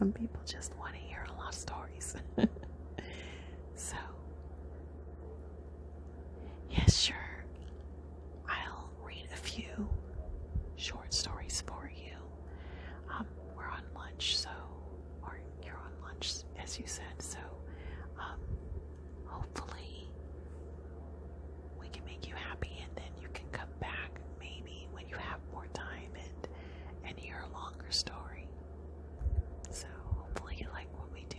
Some people just want to hear a lot of stories. So, yes, sure. I'll read a few short stories for you. We're on lunch, or you're on lunch, as you said, so hopefully we can make you happy, and then you can come back maybe when you have more time and hear a longer story. So hopefully you like what we do.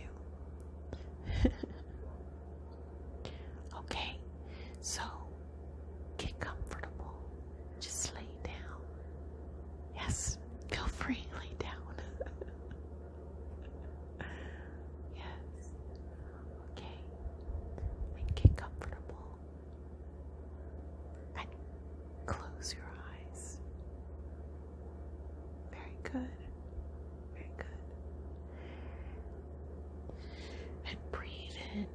Okay, so get comfortable. Just lay down. Yes, feel free, lay down. Yes. Okay. And get comfortable. And close your eyes. Very good. Very good. And breathe in.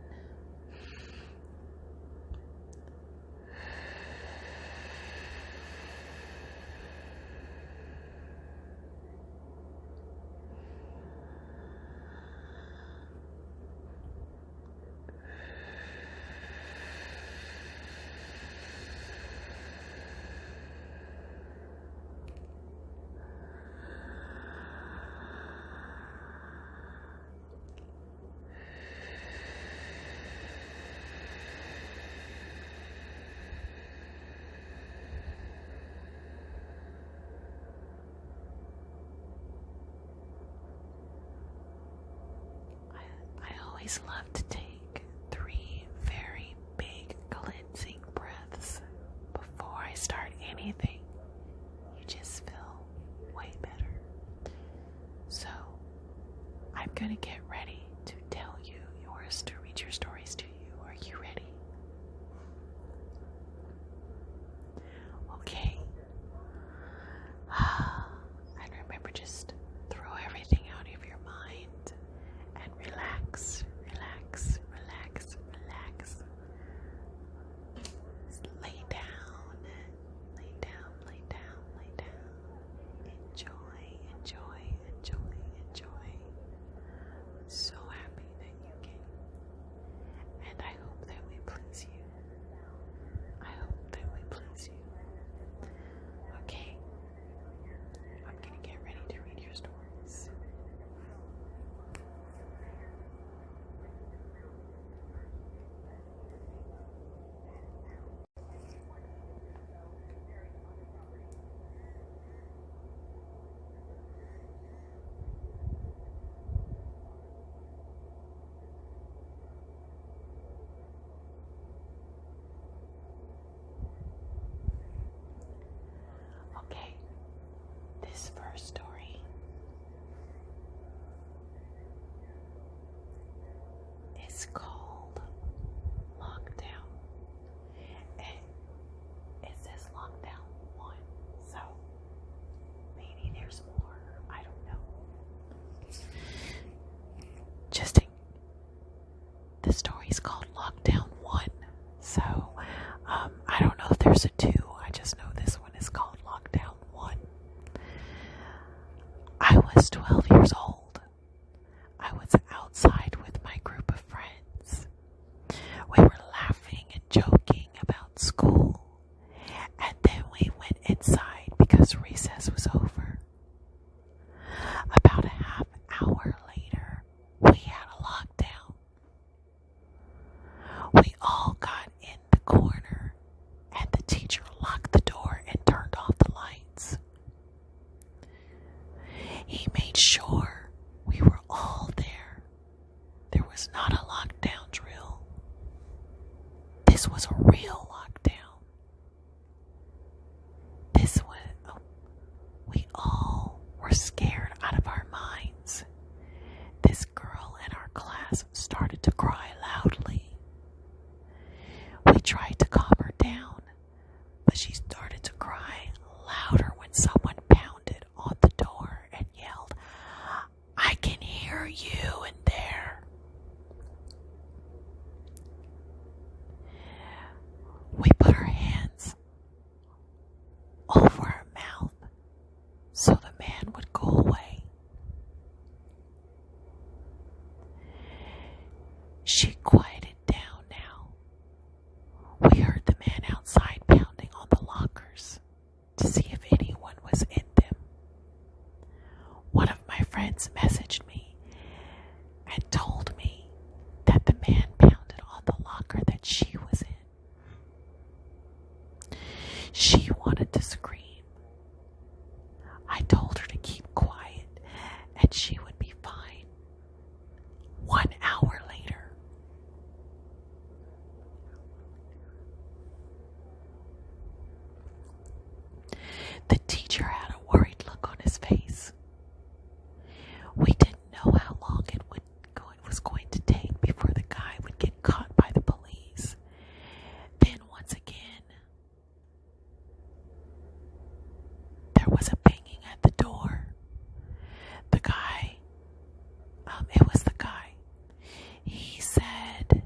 I always love to take 3 very big cleansing breaths before I start anything. You just feel way better. So I'm going to get ready to tell you yours, to read your stories to you. Are you ready? Okay. And remember, just throw everything out of your mind and relax, relax, relax, relax. Just lay down, lay down, lay down, lay down. Enjoy, enjoy, enjoy, enjoy. So happy that you came. And I hope that we please you. I hope that we please you. Okay. I'm gonna get ready to read your stories. Okay, this first story is called Lockdown. And it says Lockdown 1, so maybe there's more. I don't know. The story's called Lockdown 1, so I don't know if there's a 2. I just know this one is called Lockdown 1. I was 12 years old. I was outside with my group of friends. We were laughing and joking about school, and then we went inside because recess was over. About a half hour later, we had a lockdown. We all got in the corner, and the teacher locked the door and turned off the lights. He made sure we were all there. There was not a lockdown drill. This was a real lockdown. We all were scared out of our minds. This girl in our class started to cry loudly. We tried to calm her down, but she started to cry louder when someone pounded on the door and yelled, "I can hear you in there." We put our hands over her mouth so the man would go She wanted to scream. I told her to keep quiet and she would be fine. 1 hour later, the teacher had a worried look on his face. We didn't know how long it was going to take before the guy would get caught by the police. Then once again, there was a banging at the door. The guy, it was the guy. He said,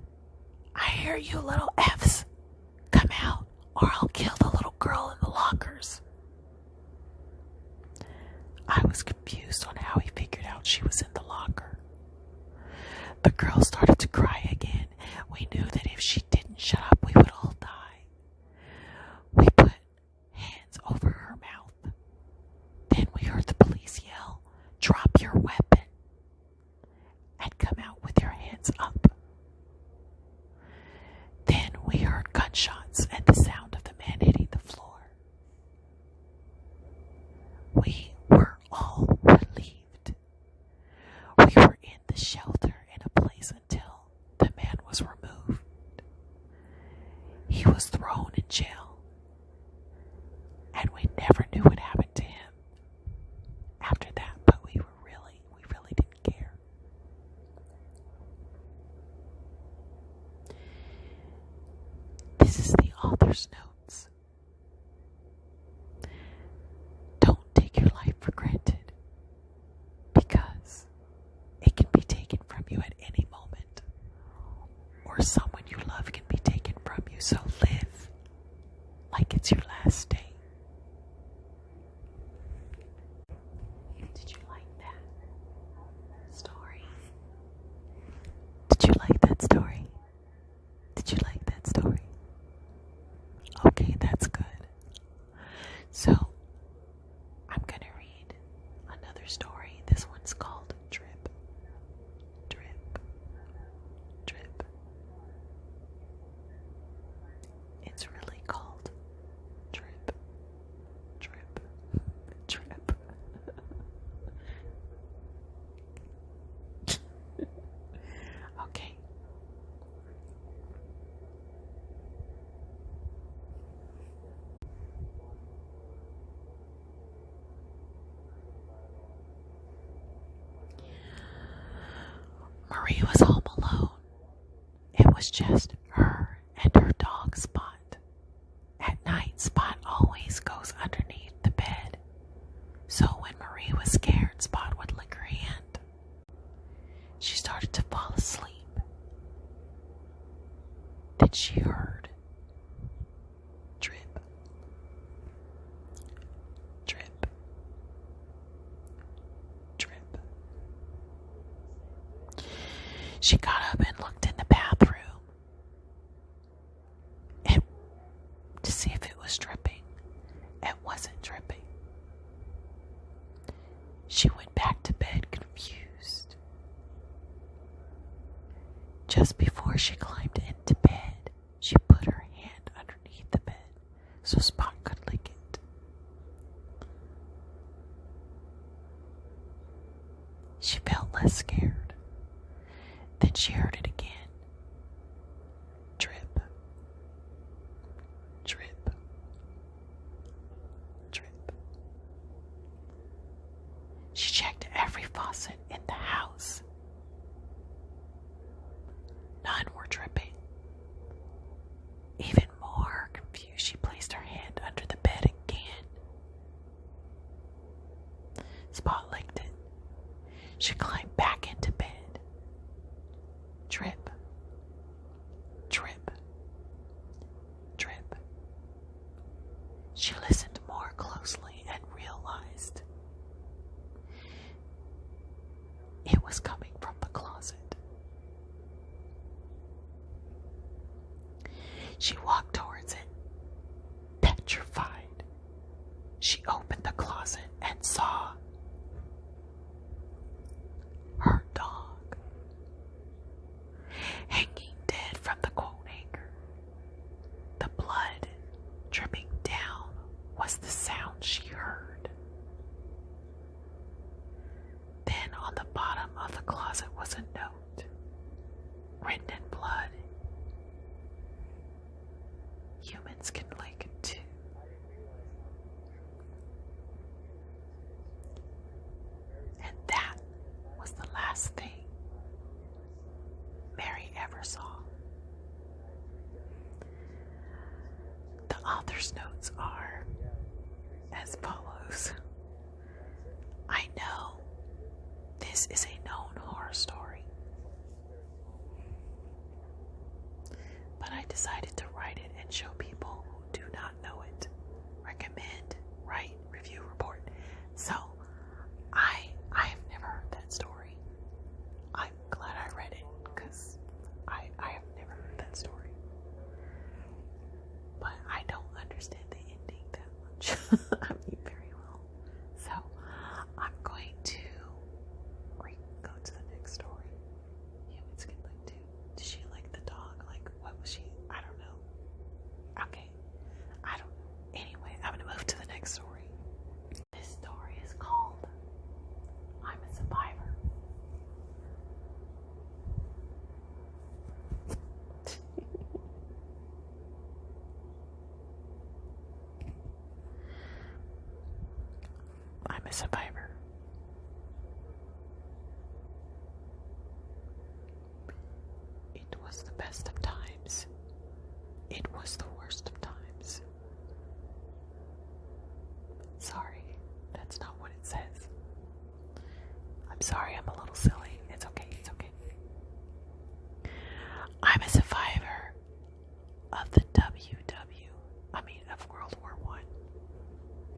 "I hear you little F's. Come out or I'll kill the little girl in the lockers." I was confused on how he figured out she was in the locker. The girl started to cry again. We knew that if she didn't shut up, we would all die. We put hands over her mouth. Then we heard the police yell, "Drop your weapon," and "Come out with your hands up." Then we heard gunshots and the sound of the man hitting the floor. We were all relieved. We were in the shelter in a place until the man was removed. He was thrown in jail, and we never knew what happened to him after that, but we really didn't care. This is the author's notes. Don't take your life for granted, because it can be taken from you at any moment, or someone you love can be taken from you. So live like it's your last day. Did you like that story? Did you like that story? Did you like that story? Okay, that's good. So, I'm going to read another story. This one's called Drip, Drip, Drip. It's really called Drip, Drip, Drip. Okay. Marie was home alone. It was just her and her dog Spot. At night, Spot always goes underneath the bed. So when Marie was scared, Spot would lick her hand. She started to fall asleep. Then she heard drip, drip, drip. She got up and looked in the bathroom to see if it was dripping. It wasn't dripping. She went back to bed confused. Just before she climbed into bed, she put her hand underneath the bed so Spot could lick it. She felt less scared. Then she heard it again. Drip, drip, drip. She checked every faucet in the house. None were dripping. Even more confused, she placed her hand under the bed again. Spot licked it. She climbed back into bed. Drip, drip, drip. She listened more closely and realized it was coming from the closet. She walked towards it, petrified. She opened the closet and saw her dog hanging dead from the coat hanger, the blood dripping down was the sound she heard. Then on the bottom of the closet was a note, written in blood. Humans can like it too. And that was the last thing Mary ever saw. The author's notes are as follows. I know this is a known horror story, but I decided to write it and show people who do not know it. Recommend, write, review, report. So, I have never heard that story. I'm glad I read it because I have never heard that story. But I don't understand the ending that much. I mean, very well. So, I'm going to go to the next story. Humans can like too. Did she like the dog? Like, what was she? I don't know. Okay. I don't know. Anyway, I'm going to move to the next story. This story is called I'm a Survivor. I'm a survivor. It was the best of times. It was the worst of times. Sorry, that's not what it says. I'm sorry, I'm a little silly. It's okay, it's okay. I'm a survivor of the of World War I.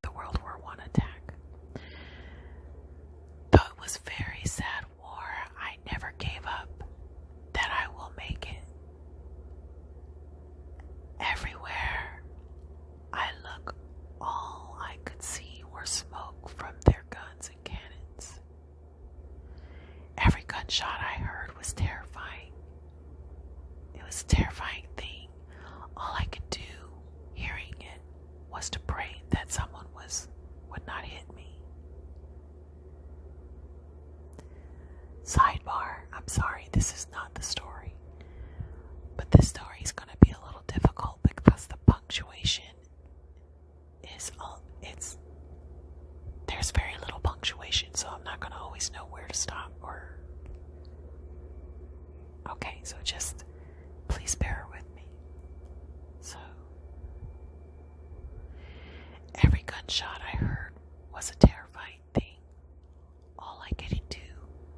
The World War I attack. Though it was a very sad war, I never gave up that I will make it. Everywhere I look, all I could see were smoke from their guns and cannons. Every gunshot I heard was terrifying. It was a terrifying thing. All I could do, hearing it, was to pray that someone would not hit me. Sidebar, I'm sorry, this is not the story. But this story is going to be a little difficult because the punctuation there's very little punctuation, so I'm not going to always know where to stop okay, so just please bear with me. So, every gunshot I heard was a terrifying thing. All I could do,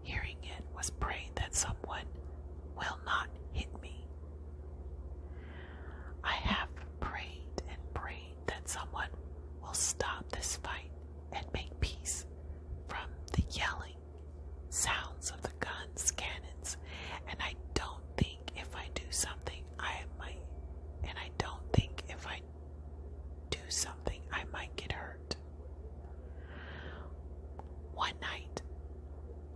hearing it, was pray that someone will not hit me. I have prayed and prayed that someone will stop this fight and make peace from the yelling sounds of the guns, cannons, and I don't think if I do something I might get hurt. One night,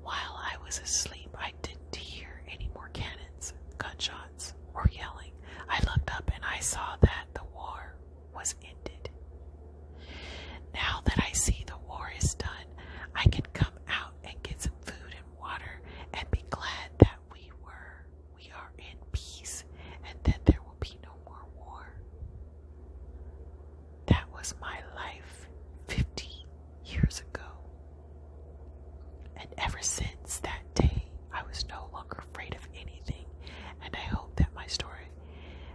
while I was asleep, I didn't hear any more cannons, gunshots, or yelling. I looked up and I saw that the war was ended. Now that I see the war is done, I can come out and get some food and water and be glad that we are in peace and that there will be no more war. That was my life 50 years ago. And ever since that day, I was no longer afraid of anything, and I hope that my story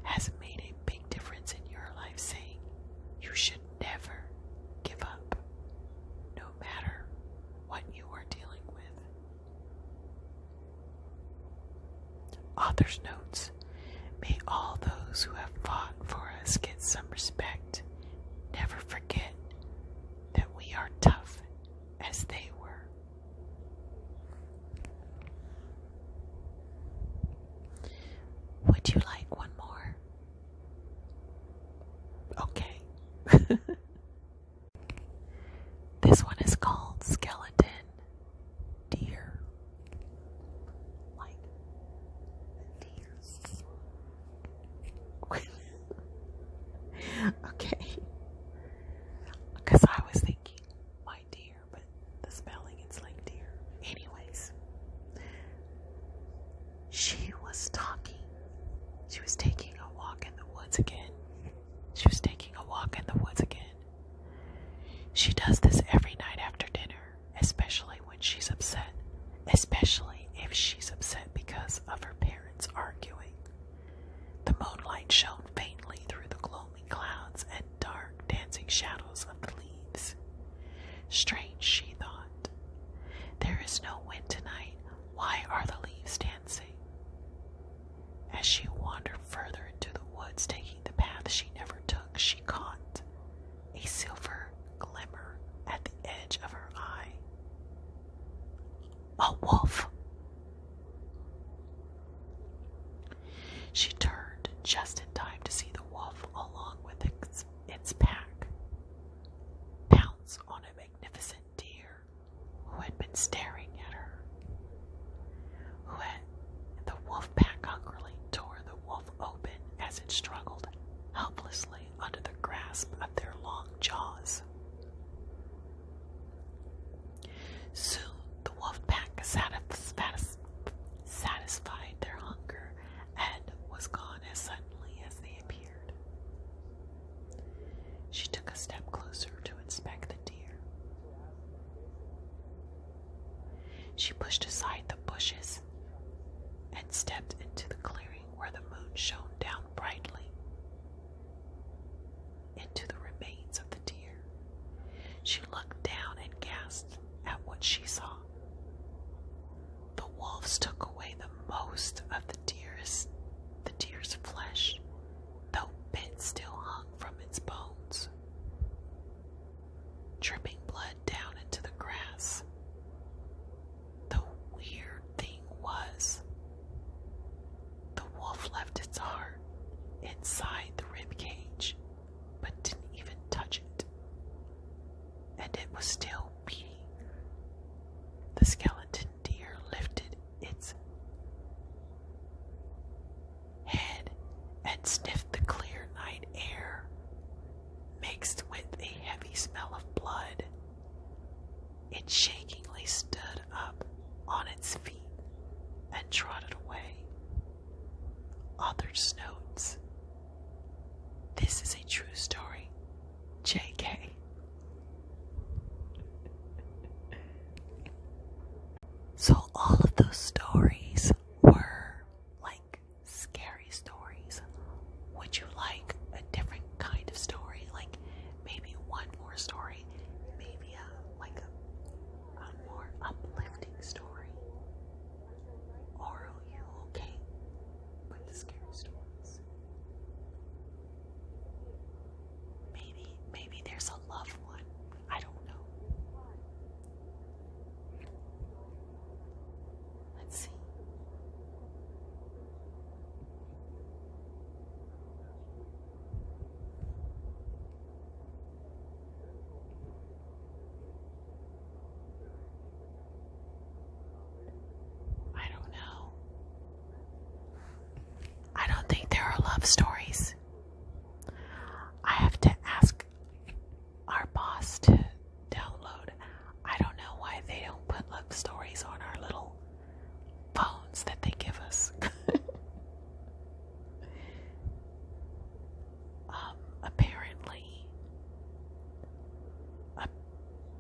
has made a big difference in your life, saying you should never give up, no matter what you are dealing with. Author's notes. May all those who have fought for us get some respect. Never forget that we are tough as they were. Would you like one more? Okay. This one is called Skeleton Deer. Like a deer. Okay. shadows of the leaves. Strange, she thought. There is no wind tonight. Why are the leaves dancing? As she wandered further into the woods, taking the path she never took, she caught a silver glimmer at the edge of her eye. A wolf! She turned just in time to see the wolf, along with its pack, pounce on a magnificent deer who had been staring at her. The wolf pack hungrily tore the wolf open as it struggled helplessly under the grasp of their long jaws. Soon the wolf pack satisfied their hunger and was gone as suddenly as they appeared. She took a step closer to inspect the deer. She pushed aside the bushes and stepped into the clearing where the moon shone down brightly into the remains of the deer. She looked down and gasped at what she saw. The wolves took away the most of the deer's flesh, though bits still hung from its bones, dripping blood down into the grass. The weird thing was, the wolf left its heart inside the rib cage, but didn't even touch it, and it was still beating. The skeleton deer lifted its head and sniffed the clear night air, mixed with a heavy smell of blood. It shakingly stood up on its feet and trotted away. Author's notes. This is a true story. J.K. So all of those stories were like scary stories. Would you like a different kind of story? Like maybe one more story? Maybe a more uplifting story? Or are you okay with the scary stories? Maybe there's a love one. I don't know. Let's see. I don't know. I don't think there are love stories. I have to ask our boss to download. I don't know why they don't put love stories on our little phones that they give us. Apparently,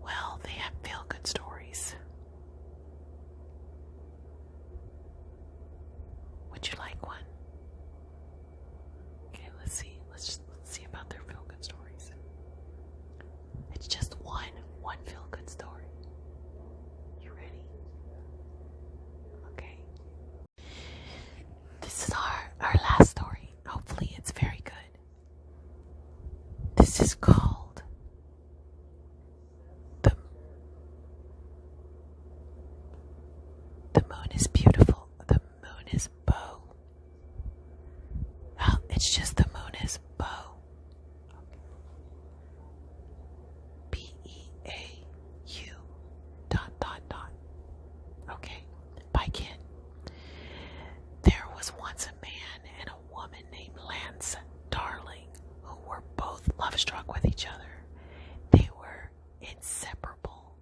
well, they have feel-good stories. Would you like one? Okay, let's see. Let's see about their feel-good stories. It's just one feel-good story. You ready? Okay. This is our last story. Hopefully it's very good. This is called The Moon is Beautiful. The Moon is Beau. Well, it's just The Moon is Beau. B-E-A-U ... Okay, by Ken. There was once a man and a woman named Lance Darling who were both love-struck with each other. They were inseparable,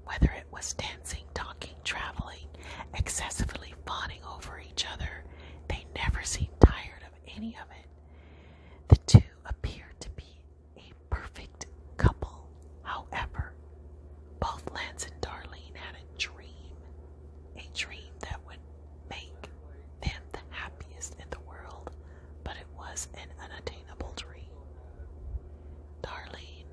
whether it was dancing, talking, traveling, excessively fawning over each other. They never seemed tired of any of it. The two appeared to be a perfect couple. However, both Lance and Darlene had a dream that would make them the happiest in the world, but it was an unattainable dream. Darlene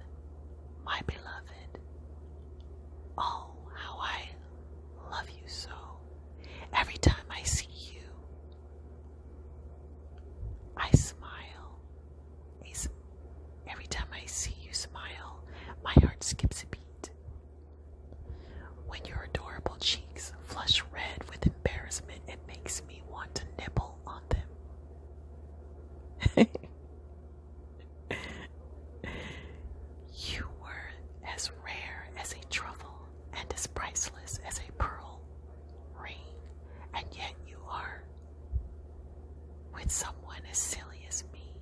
as a pearl ring, and yet you are with someone as silly as me.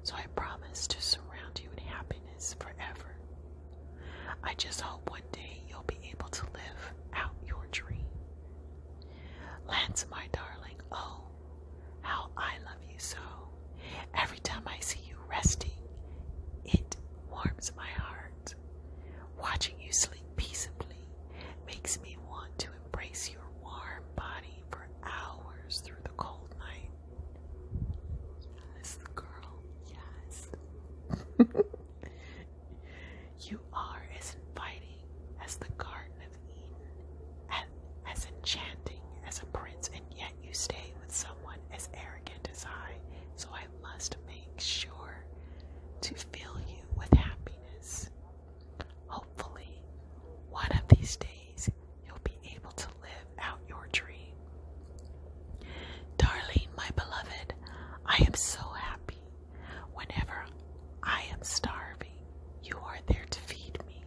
So I promise to surround you in happiness forever. I just hope one day you'll be able to live out your dream. Lance, my darling, oh, how I love you so. Every time I see you resting, it warms my heart. Watching you sleep peaceably makes me want to embrace your warm body for hours through the cold night. Yes, girl, yes. You are as inviting as the Garden of Eden, as enchanting as a prince, and yet you stay with someone as arrogant as I, so I must make sure to fill you with happiness. Hopefully, one of these days, you'll be able to live out your dream. Darling, my beloved, I am so happy. Whenever I am starving, you are there to feed me.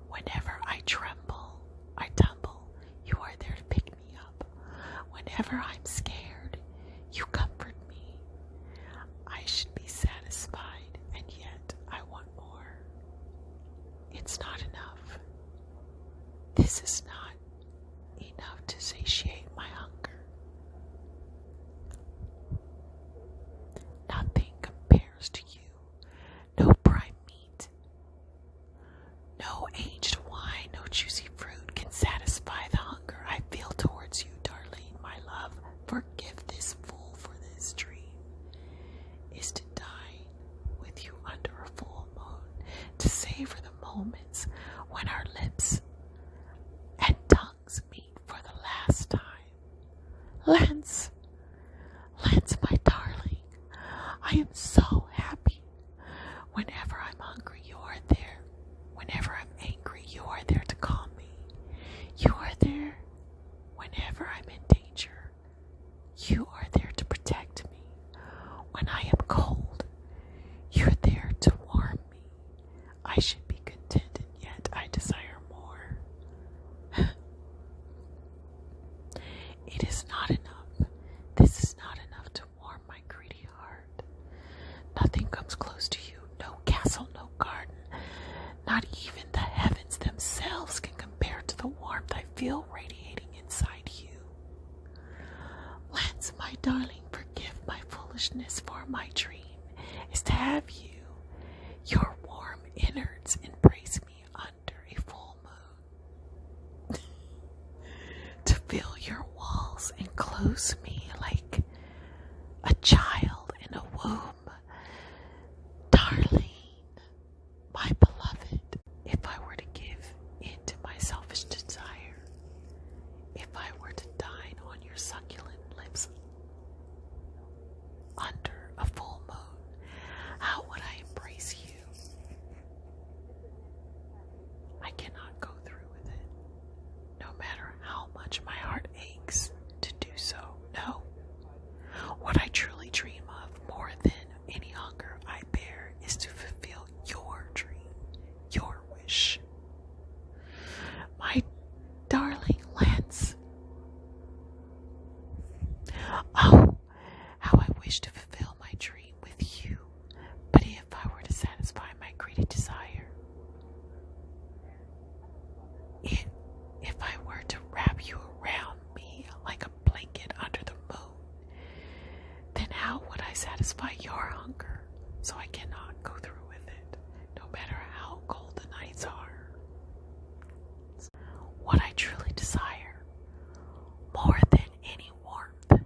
Whenever I tumble, you are there to pick me up. Whenever I'm scared, you comfort me. I should be satisfied, and yet I want more. It's not enough. This is not enough to satiate my hunger. Nothing compares to you. No prime meat, no aged wine, no juicy fruit can satisfy the hunger I feel towards you, darling, my love. Forgive this fool, for this dream is to dine with you under a full moon, to savor the moments when our lips and tongues meet for the last time. Lance, my darling, I am so happy. Whenever I'm hungry, you are there. Whenever I'm angry, you are there to calm me. You are there whenever I'm in danger. You are there to protect me. When I am cold, you're there to warm me. I should be content, and yet I desire more. It is not enough. This is not enough to warm my greedy heart. Nothing comes close to you. No castle, no garden. Not even the heavens themselves can compare to the warmth I feel radiating inside you. Lance, my darling, forgive my foolishness, for my dream is to have you. Your warm innards embrace me under a full moon. To feel your walls enclose me like a child in a womb. Darling, my beloved, if I were to give in to my selfish desire, if I were to dine on your succulent lips under a full moon, how would I embrace you? I cannot go through with it, no matter how much my heart aches to do so. No. What I truly dream of more than any hunger I bear is to fulfill your dream, your wish. My darling Lance. Oh, how I wish to fulfill my dream with you. But if I were to satisfy my greedy desire, if I were to wrap you around me like a blanket under the moon, then how would I satisfy your hunger? So I cannot go through with it, no matter how cold the nights are. What I truly desire, more than any warmth,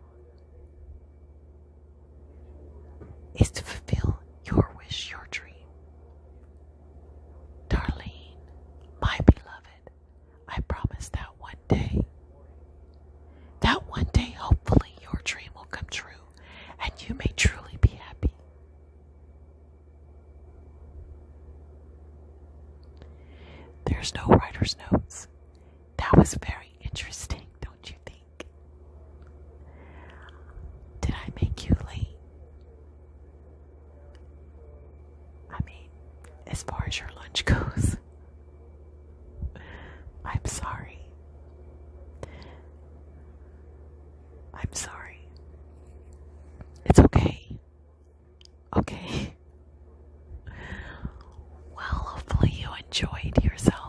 is to fulfill your wish, your dream. Darlene, my beloved, I promise that one day, hopefully your dream will come true, and you may truly be happy. There's no writer's notes. That was very interesting, don't you think? Did I make you late? I mean, as far as your lunch goes. I'm sorry. enjoyed yourself.